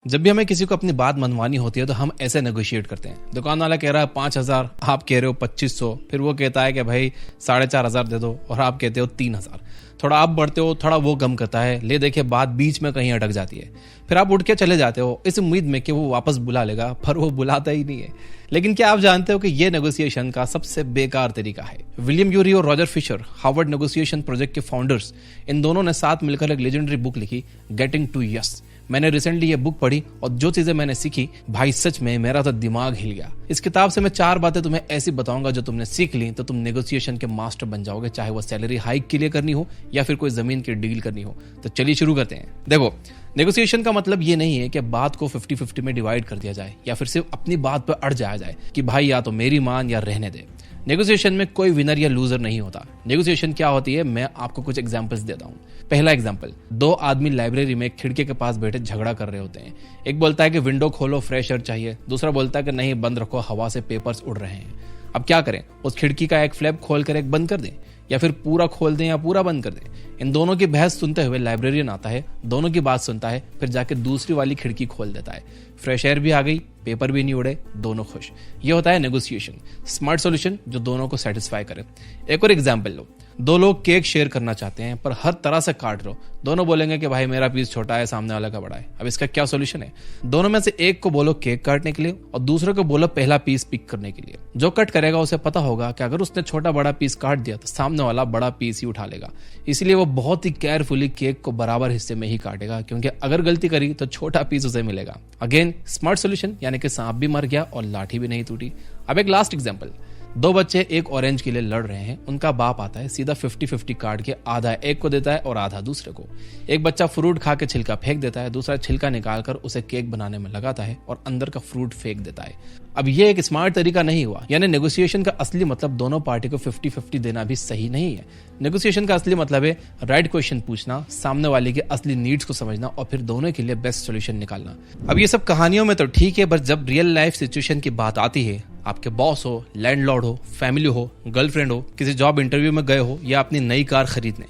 जब भी हमें किसी को अपनी बात मनवानी होती है तो हम ऐसे नेगोशिएट करते हैं। दुकान वाला कह रहा है 5,000, आप कह रहे हो 2,500, फिर वो कहता है कि भाई 4,500 दे दो और आप कहते हो 3,000। थोड़ा आप बढ़ते हो, थोड़ा वो कम करता है, ले देखिए बात बीच में कहीं अटक जाती है। फिर आप उठ के चले जाते हो इस उम्मीद में कि वो वापस बुला लेगा, पर वो बुलाता ही नहीं है। लेकिन क्या आप जानते हो कि ये नेगोशिएशन का सबसे बेकार तरीका है। विलियम यूरी और Roger Fisher, Harvard negotiation project के फाउंडर्स, इन दोनों ने साथ मिलकर एक लेजेंडरी बुक लिखी, गेटिंग टू यस। मैंने रिसेंटली ये बुक पढ़ी और जो चीजें मैंने सीखी, भाई सच में मेरा तो दिमाग हिल गया। इस किताब से मैं 4 बातें तुम्हें ऐसी बताऊंगा जो तुमने सीख ली तो तुम नेगोशिएशन के मास्टर बन जाओगे, चाहे वो सैलरी हाइक के लिए करनी हो या फिर कोई जमीन की डील करनी हो। तो चलिए शुरू करते हैं। देखो, नेगोशिएशन का मतलब ये नहीं है कि बात को 50-50 में डिवाइड कर दिया जाए या फिर सिर्फ अपनी बात पर अड़ जाया जाए कि भाई या तो मेरी मान या रहने दे। नेगोशिएशन में कोई विनर या लूजर नहीं होता। नेगोशिएशन क्या होती है, मैं आपको कुछ एग्जांपल्स देता हूँ। पहला एग्जांपल, 2 आदमी लाइब्रेरी में एक खिड़की के पास बैठे झगड़ा कर रहे होते हैं। एक बोलता है कि विंडो खोलो, फ्रेश एयर चाहिए। दूसरा बोलता है कि नहीं, बंद रखो, हवा से पेपर्स उड़ रहे हैं। अब क्या करें, उस खिड़की का एक फ्लैप खोल कर एक बंद कर दें या फिर पूरा खोल दें या पूरा बंद कर दें। इन दोनों की बहस सुनते हुए लाइब्रेरियन आता है, दोनों की बात सुनता है, फिर जाके दूसरी वाली खिड़की खोल देता है। फ्रेश एयर भी आ गई, पेपर भी नहीं उड़े, दोनों खुश। ये होता है नेगोशिएशन, स्मार्ट सॉल्यूशन जो दोनों को सेटिस्फाई करे। एक और एग्जांपल लो, 2 लोग केक शेयर करना चाहते हैं पर हर तरह से काट रहे हो। दोनों बोलेंगे कि भाई मेरा पीस छोटा है, सामने वाला का बड़ा है। अब इसका क्या सॉल्यूशन है? दोनों में से एक को बोलो केक काटने के लिए और दूसरे को बोलो पहला पीस पिक करने के लिए। जो कट करेगा उसे पता होगा कि अगर उसने छोटा बड़ा पीस काट दिया तो सामने वाला बड़ा पीस ही उठा लेगा। इसलिए वो बहुत ही केयरफुली केक को बराबर हिस्से में ही काटेगा, क्योंकि अगर गलती करी तो छोटा पीस उसे मिलेगा। अगेन स्मार्ट सॉल्यूशन, यानी कि सांप भी मर गया और लाठी भी नहीं टूटी। अब एक लास्ट एग्जांपल, 2 बच्चे एक ऑरेंज के लिए लड़ रहे हैं। उनका बाप आता है, सीधा 50-50 काट के आधा एक को देता है और आधा दूसरे को। एक बच्चा फ्रूट खा के छिलका फेंक देता है, दूसरा छिलका निकालकर उसे केक बनाने में लगाता है और अंदर का फ्रूट फेंक देता है। अब ये एक स्मार्ट तरीका नहीं हुआ। यानी नेगोशिएशन का असली मतलब दोनों पार्टी को 50-50 देना भी सही नहीं है। नेगोशिएशन का असली मतलब है राइट क्वेश्चन पूछना, सामने वाले के असली नीड्स को समझना और फिर दोनों के लिए बेस्ट सॉल्यूशन निकालना। अब ये सब कहानियों में तो ठीक है, पर जब रियल लाइफ सिचुएशन की बात आती है, आपके बॉस हो, लैंडलॉर्ड हो, फैमिली हो, गर्लफ्रेंड हो, किसी जॉब इंटरव्यू में गए हो या अपनी नई कार खरीदने,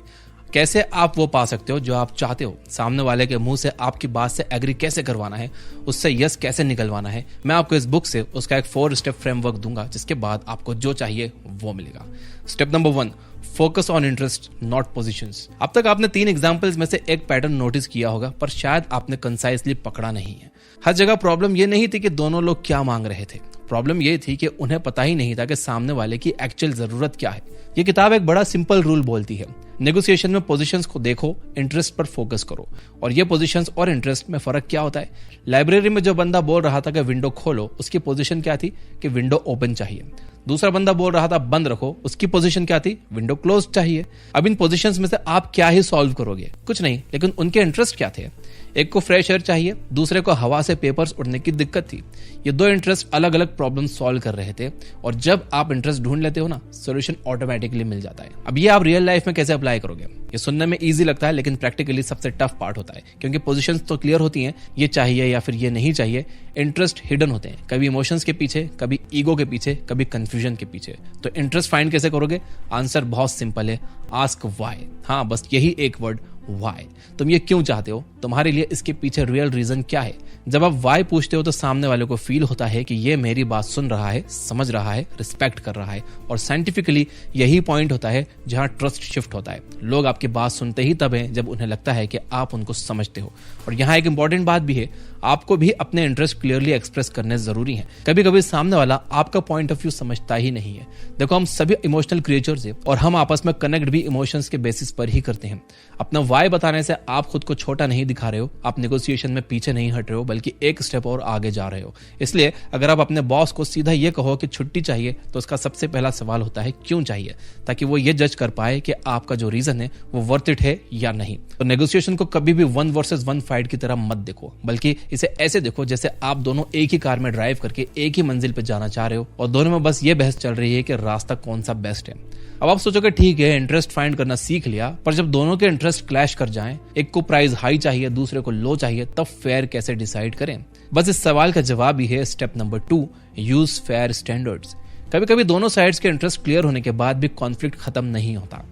कैसे आप वो पा सकते हो जो आप चाहते हो? सामने वाले के मुंह से आपकी बात से एग्री कैसे करवाना है, उससे यस कैसे निकलवाना है? मैं आपको इस बुक से उसका एक 4 स्टेप फ्रेमवर्क दूंगा, जिसके बाद आपको जो चाहिए वो मिलेगा। Step number 1, focus on interest not positions. अब तक आपने 3 एग्जांपल्स में से एक पैटर्न नोटिस किया होगा, पर शायद आपने कंसाइसली पकड़ा नहीं है। हर जगह प्रॉब्लम ये नहीं थी कि दोनों लोग क्या मांग रहे थे, प्रॉब्लम ये थी कि उन्हें पता ही नहीं था कि सामने वाले की एक्चुअल जरूरत क्या है। ये किताब एक बड़ा सिंपल रूल बोलती है, नेगोशिएशन में पोजीशंस को देखो, इंटरेस्ट पर फोकस करो। और ये पोजीशंस और इंटरेस्ट में फर्क क्या होता है? लाइब्रेरी में जो बंदा बोल रहा था कि विंडो खोलो, उसकी पोजीशन क्या थी कि विंडो ओपन चाहिए। दूसरा बंदा बोल रहा था बंद रखो, उसकी पोजीशन क्या थी? विंडो क्लोज चाहिए। अब इन पोजीशंस में से आप क्या ही सॉल्व करोगे? कुछ नहीं, लेकिन उनके इंटरेस्ट क्या थे? एक को फ्रेश एयर चाहिए, दूसरे को हवा से पेपर्स उड़ने की दिक्कत थी। ये 2 इंटरेस्ट अलग अलग प्रॉब्लम सॉल्व कर रहे थे, और जब आप इंटरेस्ट ढूंढ लेते हो ना, सॉल्यूशन ऑटोमेटिकली मिल जाता है। अब ये आप रियल लाइफ में कैसे अप्लाई करोगे? ये सुनने में इजी लगता है, लेकिन प्रैक्टिकली सबसे टफ पार्ट होता है, क्योंकि पोजीशंस तो क्लियर होती हैं, ये चाहिए या फिर ये नहीं चाहिए। इंटरेस्ट हिडन होते हैं, कभी इमोशंस के पीछे, कभी ईगो के पीछे, कभी कंफ्यूजन के पीछे। तो इंटरेस्ट फाइंड कैसे करोगे? आंसर बहुत सिंपल है, आस्क व्हाई। हाँ, बस यही एक वर्ड, व्हाई। तुम ये क्यों चाहते हो? तुम्हारे लिए इसके पीछे रियल रीजन क्या है? जब आप व्हाई पूछते हो तो सामने वाले को फील होता है कि ये मेरी बात सुन रहा है, समझ रहा है, रिस्पेक्ट कर रहा है। और साइंटिफिकली यही पॉइंट होता है जहां ट्रस्ट शिफ्ट होता है। लोग आपकी बात सुनते ही तब है जब उन्हें लगता है कि आप उनको समझते हो। और यहाँ एक इंपॉर्टेंट बात भी है, आपको भी अपने इंटरेस्ट क्लियरली एक्सप्रेस करने जरूरी है। कभी कभी सामने वाला आपका पॉइंट ऑफ व्यू समझता ही नहीं है। देखो, हम सभी इमोशनल क्रिएचर्स हैं और हम आपस में कनेक्ट भी इमोशंस के बेसिस पर ही करते हैं। अपना व्हाई बताने से आप खुद को छोटा नहीं दिखा रहे हो, आप नेगोशिएशन में पीछे नहीं हट रहे हो, बल्कि एक स्टेप और आगे जा रहे हो। इसलिए अगर आप अपने बॉस को सीधा ये कहो कि छुट्टी चाहिए, तो उसका सबसे पहला सवाल होता है क्यों चाहिए, ताकि वो ये जज कर पाए कि आपका जो रीजन है वो वर्थ इट है या नहीं। तो नेगोशिएशन को कभी भी 1 वर्सेस 1 फाइट की तरह मत देखो, बल्कि इसे ऐसे देखो जैसे आप दोनों एक ही कार में ड्राइव करके एक ही मंजिल पे जाना चाह रहे हो और दोनों में बस ये बहस चल रही है कि रास्ता कौन सा बेस्ट है। अब आप सोचोगे ठीक है, इंटरेस्ट फाइंड करना सीख लिया, पर जब दोनों के इंटरेस्ट क्लैश कर जाएं, एक को प्राइस हाई चाहिए, दूसरे को लो चाहिए, तब फेयर कैसे डिसाइड करें? बस इस सवाल का जवाब ही है step number 2, use fair standards. कभी कभी दोनों साइड्स के इंटरेस्ट क्लियर होने के बाद भी कॉन्फ्लिक्ट खत्म नहीं होता।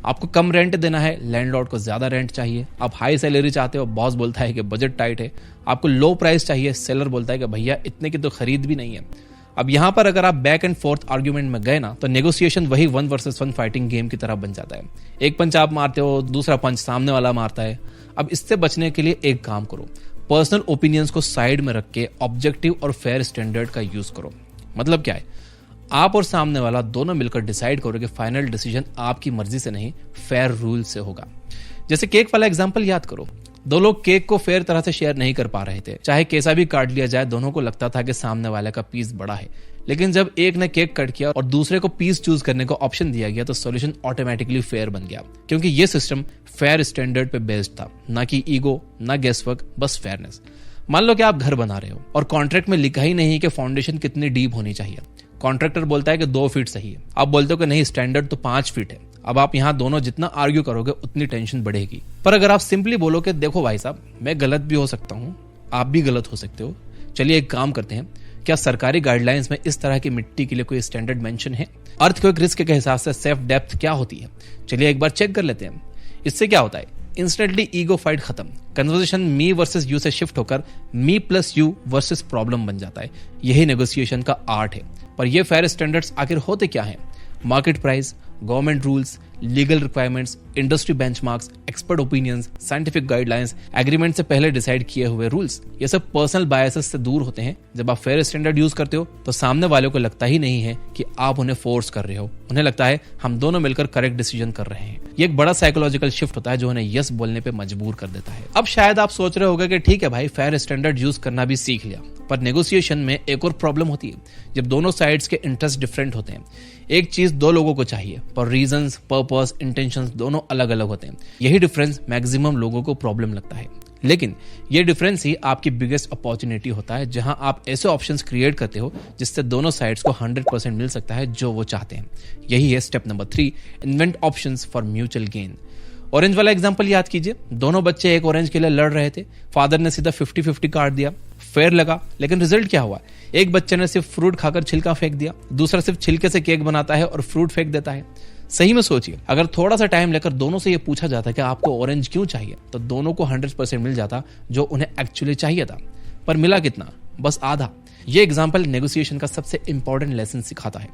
आपको कम रेंट देना है, लैंडलॉर्ड को ज्यादा रेंट चाहिए। आप हाई सैलरी चाहते हो, बॉस बोलता है कि बजट टाइट है। आपको लो प्राइस चाहिए, सेलर बोलता है कि भैया इतने की तो खरीद भी नहीं है। अब यहां पर अगर आप बैक एंड फोर्थ आर्ग्यूमेंट में गए ना, तो नेगोशिएशन वही 1 वर्सेस 1 फाइटिंग गेम की तरह बन जाता है। एक पंच आप मारते हो, दूसरा पंच सामने वाला मारता है। अब इससे बचने के लिए एक काम करो, पर्सनल ओपिनियंस को साइड में रख के ऑब्जेक्टिव और फेयर स्टैंडर्ड का यूज करो। मतलब क्या है, आप और सामने वाला दोनों मिलकर डिसाइड करो कि फाइनल डिसीजन आपकी मर्जी से नहीं, फेयर रूल से होगा। जैसे केक वाला एग्जांपल याद करो, दो लोग केक को फेयर तरह से शेयर नहीं कर पा रहे थे। चाहे कैसा भी काट लिया जाए, दोनों को लगता था कि सामने वाले का पीस बड़ा है। लेकिन जब एक ने केक कट किया और दूसरे को पीस चूज करने का ऑप्शन दिया गया, तो सॉल्यूशन ऑटोमेटिकली फेयर बन गया, क्योंकि ये सिस्टम फेयर स्टैंडर्ड पे बेस्ड था, ना कि ईगो, ना गेसवर्क, बस फेयरनेस। मान लो कि आप घर बना रहे हो और कॉन्ट्रैक्ट में लिखा ही नहीं कि फाउंडेशन कितनी डीप होनी चाहिए। कॉन्ट्रैक्टर बोलता है कि 2 फीट सही है, आप बोलते हो कि नहीं, स्टैंडर्ड तो 5 फीट है। अब आप यहाँ दोनों जितना आर्ग्यू करोगे उतनी टेंशन बढ़ेगी। पर अगर आप सिंपली बोलो कि देखो भाई साहब, मैं गलत भी हो सकता हूँ, आप भी गलत हो सकते हो, चलिए एक काम करते हैं, क्या सरकारी गाइडलाइंस में इस तरह की मिट्टी के लिए कोई स्टैंडर्ड मेंशन है? अर्थक्वेक रिस्क के हिसाब से सेफ डेप्थ क्या होती है, चलिए एक बार चेक कर लेते हैं। इससे क्या होता है, इंस्टेंटली ईगो फाइट खत्म, कन्वर्सेशन मी वर्सेस यू से शिफ्ट होकर मी प्लस यू वर्सेस प्रॉब्लम बन जाता है। यही नेगोशिएशन का आर्ट है। पर ये फेयर स्टैंडर्ड्स आखिर होते क्या हैं? Market price, government rules, legal requirements, industry benchmarks, expert opinions, scientific guidelines, agreement से पहले डिसाइड किए हुए रूल्स। ये सब पर्सनल बायसेस से दूर होते हैं। जब आप फेयर स्टैंडर्ड यूज करते हो तो सामने वाले को लगता ही नहीं है कि आप उन्हें फोर्स कर रहे हो, उन्हें लगता है हम दोनों मिलकर करेक्ट डिसीजन कर रहे हैं। ये एक बड़ा साइकोलॉजिकल शिफ्ट होता है जो उन्हें यस बोलने पे मजबूर कर देता है। अब शायद आप सोच रहे होगे कि ठीक है भाई, फेयर स्टैंडर्ड यूज करना भी सीख लिया, पर नेगोशिएशन में एक और प्रॉब्लम होती है, जब दोनों साइड्स के इंटरेस्ट डिफरेंट होते हैं। एक चीज दो लोगों को चाहिए, पर रीजंस, पर्पस, इंटेंशंस दोनों अलग अलग होते हैं। यही डिफरेंस मैक्सिमम लोगों को प्रॉब्लम लगता है। लेकिन ये डिफरेंस ही आपकी बिगेस्ट अपॉर्चुनिटी होता है, जहां आप ऐसे ऑप्शंस क्रिएट करते हो जिससे दोनों साइड्स को 100% मिल सकता है जो वो चाहते हैं। यही है step number 3, invent options for mutual gain. Orange वाला एग्जांपल याद कीजिए, दोनों बच्चे एक ऑरेंज के लिए लड़ रहे थे। फादर ने सीधा 50-50 काट दिया, फेयर लगा, लेकिन रिजल्ट क्या हुआ? एक बच्चे ने सिर्फ फ्रूट खाकर छिलका फेंक दिया, दूसरा सिर्फ छिलके से केक बनाता है और फ्रूट फेंक देता है। सही में सोचिए, अगर थोड़ा सा टाइम लेकर दोनों से ये पूछा जाता कि आपको ऑरेंज क्यों चाहिए, तो दोनों को 100% मिल जाता जो उन्हें एक्चुअली चाहिए था। पर मिला कितना? बस आधा। ये एग्जाम्पल नेगोशिएशन का सबसे इंपॉर्टेंट लेसन सिखाता है।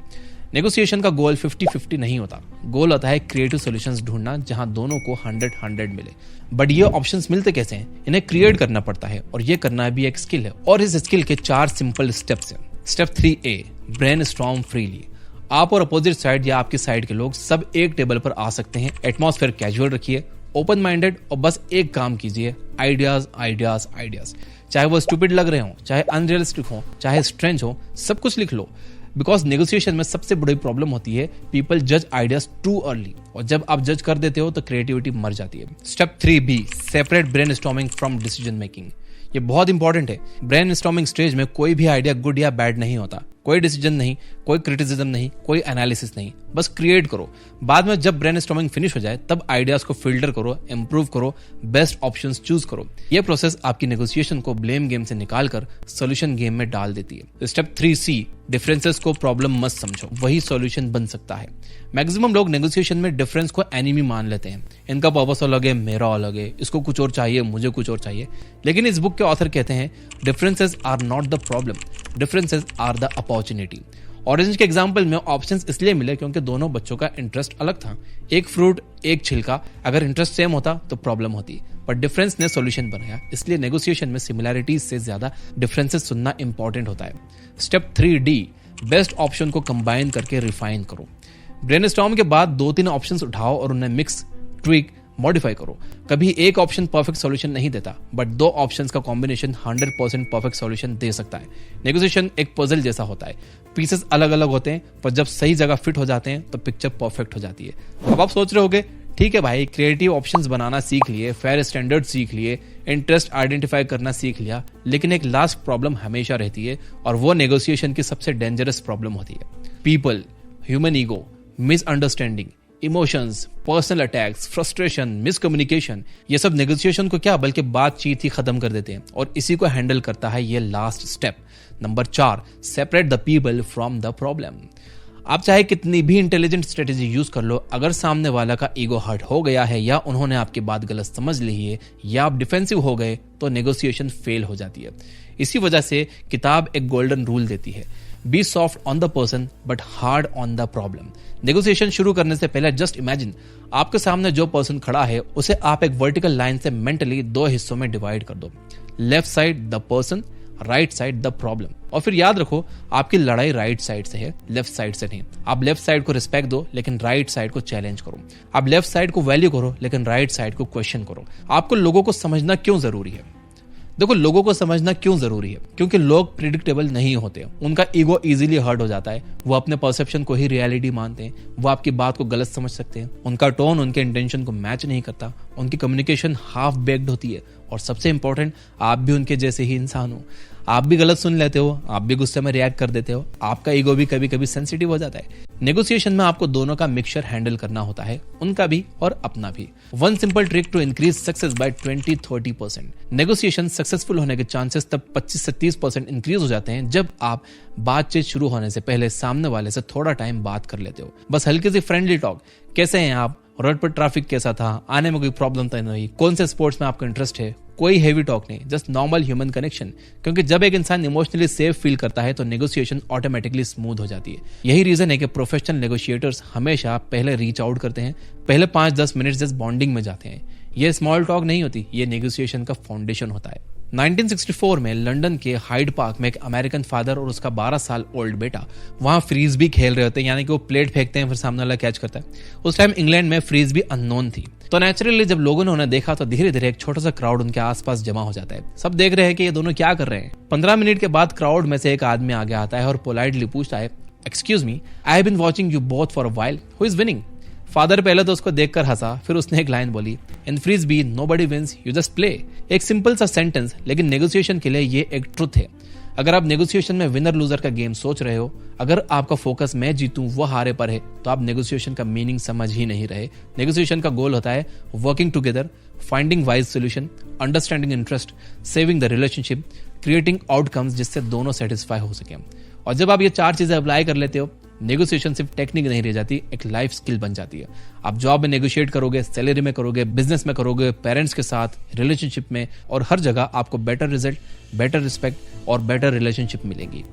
नेगोशिएशन का गोल 50-50 नहीं होता, गोल होता है क्रिएटिव सॉल्यूशंस ढूंढना जहां दोनों को 100-100 मिले। बट ये ऑप्शंस मिलते कैसे हैं? इन्हें क्रिएट करना पड़ता है, और ये करना भी एक स्किल है। और इस स्किल के 4 सिंपल स्टेप्स हैं। Step 3A, brainstorm freely. आप और अपोजिट साइड या आपकी साइड के लोग सब एक टेबल पर आ सकते हैं। एटमॉस्फेयर कैजुअल रखिए, ओपन माइंडेड, और बस एक काम कीजिए, आइडियाज आइडियाज आइडियाज। चाहे वो स्टूपिड लग रहे हो, चाहे अनरियलिस्टिक हो, चाहे स्ट्रेंज हो, सब कुछ लिख लो। बिकॉज नेगोशिएशन में सबसे बड़ी प्रॉब्लम होती है, पीपल जज आइडियाज टू अर्ली, और जब आप जज कर देते हो तो क्रिएटिविटी मर जाती है। Step 3B, separate brainstorming from decision making. ये बहुत इंपॉर्टेंट है। ब्रेनस्टॉर्मिंग स्टेज में कोई भी आइडिया गुड या बैड नहीं होता, कोई डिसीजन नहीं, कोई क्रिटिसिज्म नहीं, कोई एनालिसिस नहीं, बस क्रिएट करो। बाद में जब ब्रेनस्टॉर्मिंग फिनिश हो जाए, तब आइडियाज को फिल्टर करो, इंप्रूव करो, बेस्ट ऑप्शंस चूज करो। यह प्रोसेस आपकी नेगोशिएशन को ब्लेम गेम से निकालकर सॉल्यूशन गेम में डाल देती है। स्टेप 3C, डिफरेंसेस को प्रॉब्लम मत समझो, वही सॉल्यूशन बन सकता है। मैक्सिमम लोग नेगोशिएशन में डिफरेंस को एनिमी मान लेते हैं। इनका पर्पस अलग है, मेरा अलग है, इसको कुछ और चाहिए, मुझे कुछ और चाहिए। लेकिन इस बुक के ऑथर कहते हैं, differences are not the problem, differences are the opportunity. Orange के एग्जाम्पल में ऑप्शंस इसलिए मिले क्योंकि दोनों बच्चों का इंटरेस्ट अलग था। एक फ्रूट, एक छिलका। अगर इंटरेस्ट सेम होता तो प्रॉब्लम होती, पर डिफरेंस ने सॉल्यूशन बनाया। इसलिए नेगोशिएशन में सिमिलैरिटीज से ज्यादा डिफरेंसेस सुनना इंपॉर्टेंट होता है। स्टेप 3D, बेस्ट ऑप्शन को कंबाइन करके रिफाइन करो। ब्रेनस्टॉर्म के बाद 2-3 ऑप्शंस उठाओ और उन्हें मिक्स, ट्विक, मॉडिफाई करो। कभी एक ऑप्शन परफेक्ट सॉल्यूशन नहीं देता, बट 2 ऑप्शंस का कॉम्बिनेशन 100% परफेक्ट सॉल्यूशन दे सकता है। नेगोशिएशन एक पजल जैसा होता है, पीसेस अलग अलग होते हैं, पर जब सही जगह फिट हो जाते हैं तो पिक्चर परफेक्ट हो जाती है। अब आप सोच रहे होगे, ठीक है भाई, क्रिएटिव ऑप्शंस बनाना सीख लिए, फेयर स्टैंडर्ड सीख लिए, इंटरेस्ट आइडेंटिफाई करना सीख लिया, लेकिन एक लास्ट प्रॉब्लम हमेशा रहती है, और वो नेगोशिएशन की सबसे डेंजरस प्रॉब्लम होती है। People, human ego, misunderstanding, emotions, personal attacks, frustration, miscommunication, ये सब नेगोशिएशन को क्या बल्कि बातचीत ही खत्म कर देते हैं। और इसी को हैंडल करता है ये last step, number 4, separate the people from the problem. आप चाहे कितनी भी इंटेलिजेंट स्ट्रेटेजी यूज कर लो, अगर सामने वाला का ईगो हर्ट हो गया है या उन्होंने आपकी बात गलत समझ ली है या आप डिफेंसिव हो गए तो नेगोशिएशन फेल हो जाती है। इसी वजह से किताब एक गोल्डन रूल देती है, be soft on the person but hard on the problem. Negotiation शुरू करने से पहले जस्ट इमेजिन, आपके सामने जो पर्सन खड़ा है उसे आप एक वर्टिकल लाइन से मेंटली 2 हिस्सों में डिवाइड कर दो, left side the person, right side the problem. और फिर याद रखो, आपकी लड़ाई राइट साइड से है, लेफ्ट साइड से नहीं। आप लेफ्ट साइड को रिस्पेक्ट दो लेकिन राइट साइड को चैलेंज करो। आप लेफ्ट साइड को वैल्यू करो लेकिन राइट साइड को क्वेश्चन करो। आपको लोगों को समझना क्यों जरूरी है? देखो, लोगों को समझना क्यों जरूरी है? क्योंकि लोग प्रिडिक्टेबल नहीं होते, उनका ईगो इजीली हर्ट हो जाता है, वो अपने परसेप्शन को ही रियलिटी मानते हैं, वो आपकी बात को गलत समझ सकते हैं, उनका टोन उनके इंटेंशन को मैच नहीं करता, उनकी कम्युनिकेशन हाफ बेक्ड होती है, और सबसे इंपॉर्टेंट, आप भी उनके जैसे ही इंसान हो, आप भी गलत सुन लेते हो, आप भी गुस्से में रिएक्ट कर देते हो, आपका ईगो भी कभी कभी सेंसिटिव हो जाता है। नेगोशिएशन में आपको दोनों का मिक्सचर हैंडल करना होता है, उनका भी और अपना भी। One simple trick to increase success by 20-30%। Negotiation successful होने के चांसेस तब 25 से 30% इंक्रीज हो जाते हैं जब आप बातचीत शुरू होने से पहले सामने वाले से थोड़ा टाइम बात कर लेते हो। बस हल्की सी फ्रेंडली टॉक, कैसे हैं आप, रोड पर ट्रैफिक कैसा था, आने में कोई प्रॉब्लम तो नहीं, कौन से स्पोर्ट्स में आपका इंटरेस्ट है, कोई हेवी टॉक नहीं, जस्ट नॉर्मल ह्यूमन कनेक्शन। क्योंकि जब एक इंसान इमोशनली सेफ फील करता है तो नेगोशिएशन ऑटोमेटिकली स्मूथ हो जाती है। यही रीजन है कि प्रोफेशनल नेगोशिएटर्स हमेशा पहले रीच आउट करते हैं, पहले 5-10 मिनट जस्ट बॉन्डिंग में जाते हैं। ये स्मॉल टॉक नहीं होती, ये नेगोशिएशन का फाउंडेशन होता है। 1964 में लंदन के हाइड पार्क में एक अमेरिकन फादर और उसका 12 साल ओल्ड बेटा वहां फ्रीज भी खेल रहे होते हैं, यानी कि वो प्लेट फेंकते हैं फिर सामने वाला कैच करता है। उस टाइम इंग्लैंड में फ्रीज भी अननोन थी, तो नेचुरली जब लोगों ने उन्हें देखा तो धीरे धीरे एक छोटा सा क्राउड उनके आसपास जमा हो जाता है। सब देख रहे हैं कि ये दोनों क्या कर रहे हैं। 15 मिनट के बाद क्राउड में से एक आदमी आगे आता है और पोलाइटली पूछता है, excuse me, I have been watching you both for a while, who is winning? Father पहले तो उसको देखकर हंसा, फिर उसने एक लाइन बोली, in frisbee nobody wins, you just play. एक सिंपल सा सेंटेंस, लेकिन नेगोशिएशन के लिए ये एक ट्रुथ है। अगर आप नेगोशिएशन में विनर लूजर का गेम सोच रहे हो, अगर आपका फोकस मैं जीतूं वो हारे पर है, तो आप नेगोशिएशन का मीनिंग समझ ही नहीं रहे। नेगोशिएशन का गोल होता है working together, finding wise solution, understanding interest, saving the relationship, creating outcomes जिससे दोनों सेटिस्फाई हो सके। और जब आप ये 4 चीजें अप्लाई कर लेते हो, नेगोशिएशन सिर्फ टेक्निक नहीं रह जाती, एक लाइफ स्किल बन जाती है। आप जॉब में नेगोशिएट करोगे, सैलरी में करोगे, बिजनेस में करोगे, पेरेंट्स के साथ, रिलेशनशिप में, और हर जगह आपको बेटर रिजल्ट, बेटर रिस्पेक्ट और बेटर रिलेशनशिप मिलेगी।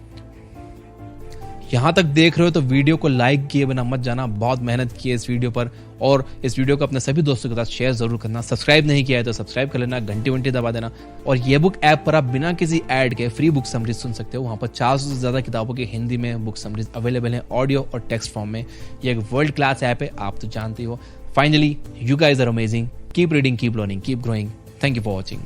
यहां तक देख रहे हो तो वीडियो को लाइक किए बिना मत जाना, बहुत मेहनत की है इस वीडियो पर, और इस वीडियो को अपने सभी दोस्तों के साथ शेयर जरूर करना। सब्सक्राइब नहीं किया है तो सब्सक्राइब कर लेना, घंटी दबा देना। और ये बुक ऐप पर आप बिना किसी ऐड के फ्री बुक समरीज सुन सकते हो। वहां पर 400 से ज्यादा किताबों की हिंदी में बुक समरीज अवेलेबल है, ऑडियो और टेक्स्ट फॉर्म में। ये एक वर्ल्ड क्लास ऐप है, आप तो जानते हो। Finally, you guys are amazing, keep reading, keep learning, keep growing. Thank you for watching.